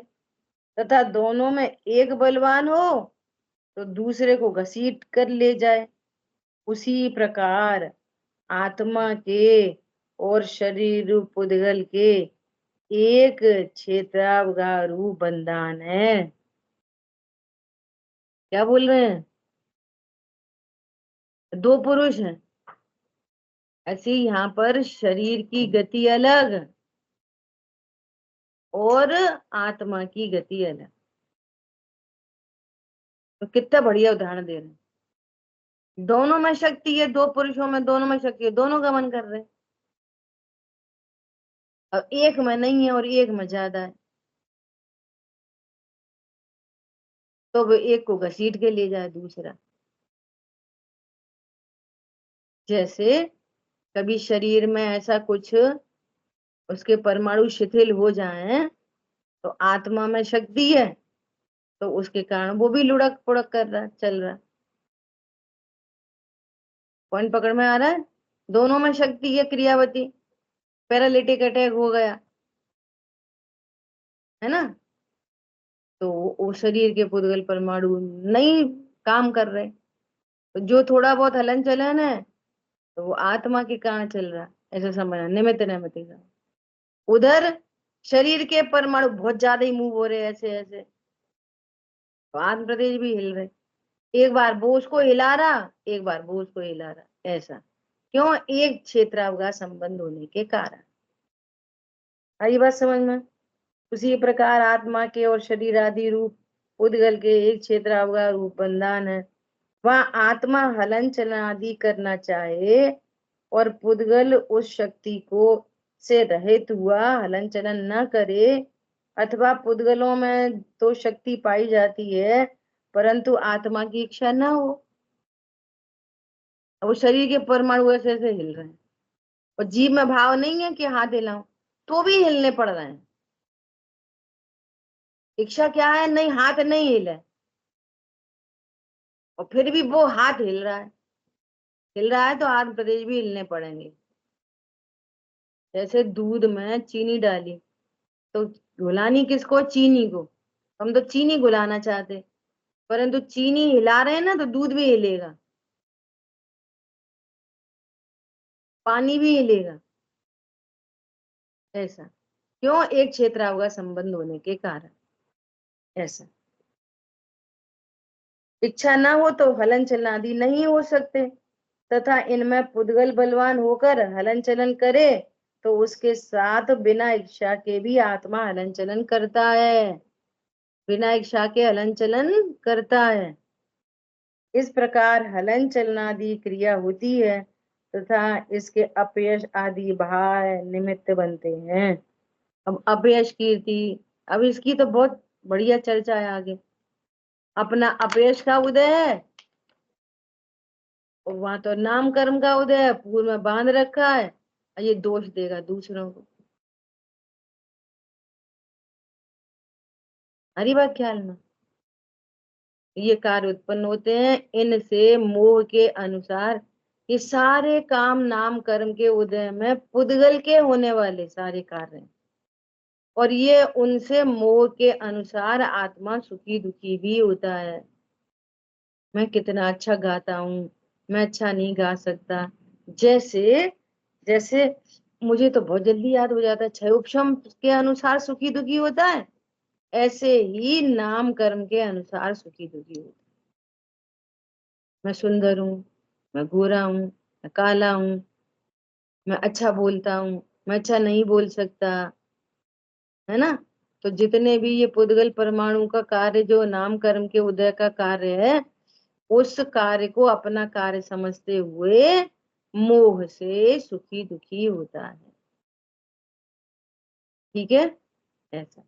तथा दोनों में एक बलवान हो तो दूसरे को घसीट कर ले जाए। उसी प्रकार आत्मा के और शरीर रूप पुद्गल के एक क्षेत्रावगारू बंधन है। क्या बोल रहे हैं? दो पुरुष हैं, ऐसे यहाँ पर शरीर की गति अलग और आत्मा की गति अलग। तो कितना बढ़िया उदाहरण दे रहे हैं, दोनों में शक्ति है, दो पुरुषों में दोनों में शक्ति है, दोनों गमन कर रहे हैं, अब एक में नहीं है और एक में ज्यादा है, तो वो एक को घसीट के ले जाए दूसरा। जैसे कभी शरीर में ऐसा कुछ उसके परमाणु शिथिल हो जाए तो आत्मा में शक्ति है, तो उसके कारण वो भी लुढ़क पुढ़क कर रहा, चल रहा। पॉइंट पकड़ में आ रहा है? दोनों में शक्ति है क्रियावती, पैरालिटिक अटैक हो गया है ना, तो वो शरीर के पुद्गल परमाणु नहीं काम कर रहे, तो जो थोड़ा बहुत हलन चलन है तो वो आत्मा के कारण चल रहा, ऐसा समझना, निमित्त निमित्त का। उधर शरीर के परमाणु बहुत ज्यादा ही मूव हो रहे ऐसे ऐसे, तो आत्म प्रदेश भी हिल रहे, एक बार वो उसको हिला रहा एक बार वो उसको हिला रहा, ऐसा क्यों? एक क्षेत्रावगाह संबंध होने के कारण। आई बात समझ में? उसी प्रकार आत्मा के और शरीर आदि रूप उद्गल के एक क्षेत्रावगाह रूप बंधन है, वह आत्मा हलन चलन आदि करना चाहे और पुद्गल उस शक्ति को से रहित हुआ हलन चलन न करे, अथवा पुद्गलों में तो शक्ति पाई जाती है परंतु आत्मा की इच्छा न हो, वो शरीर के परमाणु ऐसे ऐसे हिल रहे हैं और जीव में भाव नहीं है कि हाथ हिलाऊं, तो भी हिलने पड़ रहे हैं। इच्छा क्या है? नहीं, हाथ नहीं हिले, और फिर भी वो हाथ हिल रहा है तो हाथ प्रदेश भी हिलने पड़ेंगे। जैसे दूध में चीनी डाली तो घुलानी किसको? चीनी को। हम तो चीनी घुलाना चाहते, परंतु चीनी हिला रहे हैं ना तो दूध भी हिलेगा, पानी भी हिलेगा, ऐसा क्यों? एक क्षेत्रावगाह संबंध होने के कारण ऐसा। इच्छा ना हो तो हलन चलन आदि नहीं हो सकते, तथा इनमें पुद्गल बलवान होकर हलन चलन करे तो उसके साथ बिना इच्छा के भी आत्मा हलन चलन करता है, बिना इच्छा के हलन चलन करता है। इस प्रकार हलन चलनादि क्रिया होती है तथा इसके अपयश आदि भार निमित्त बनते हैं। अब अपयश कीर्ति, अब इसकी तो बहुत बढ़िया चर्चा है आगे। अपना अपयश का उदय है और वहां तो नाम कर्म का उदय है, पूर्व में बांध रखा है और ये दोष देगा दूसरों को। हरी बात ख्याल में, ये कार्य उत्पन्न होते हैं इनसे मोह के अनुसार। ये सारे काम नाम कर्म के उदय में पुद्गल के होने वाले सारे कार्य हैं। और ये उनसे मोह के अनुसार आत्मा सुखी दुखी भी होता है। मैं कितना अच्छा गाता हूँ, मैं अच्छा नहीं गा सकता, जैसे जैसे मुझे तो बहुत जल्दी याद हो जाता है, क्षय उपशम के अनुसार सुखी दुखी होता है, ऐसे ही नाम कर्म के अनुसार सुखी दुखी होता है। मैं सुंदर हूँ, मैं गोरा हूँ, मैं काला हूँ, मैं अच्छा बोलता हूँ, मैं अच्छा नहीं बोल सकता, है ना। तो जितने भी ये पुद्गल परमाणु का कार्य जो नाम कर्म के उदय का कार्य है, उस कार्य को अपना कार्य समझते हुए मोह से सुखी दुखी होता है। ठीक है, ऐसा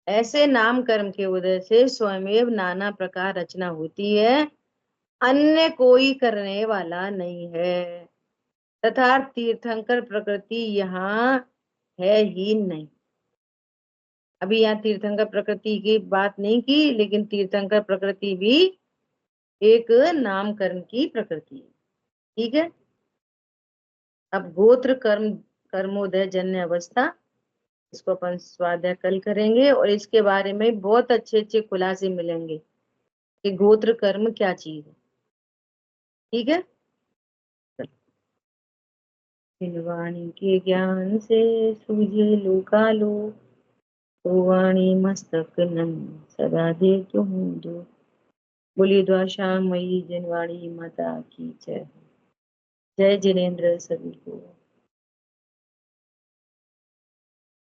ऐसे नाम कर्म के उदय से स्वयमेव नाना प्रकार रचना होती है, अन्य कोई करने वाला नहीं है। तथा तीर्थंकर प्रकृति यहाँ है ही नहीं। अभी यहाँ तीर्थंकर प्रकृति की बात नहीं की, लेकिन तीर्थंकर प्रकृति भी एक नाम कर्म की प्रकृति है। ठीक है, अब गोत्र कर्म कर्मोदय जन्य अवस्था, इसको अपन स्वाध्याय कल करेंगे और इसके बारे में बहुत अच्छे अच्छे खुलासे मिलेंगे कि गोत्र कर्म क्या चीज है। ठीक है, वाणी के ज्ञान से सूझे लोकालो, तो वाणी मस्तक नम सदा दे तुम दो। बोलिए द्वाशाम मई जनवाणी माता की जय। जय जिनेन्द्र सभी को।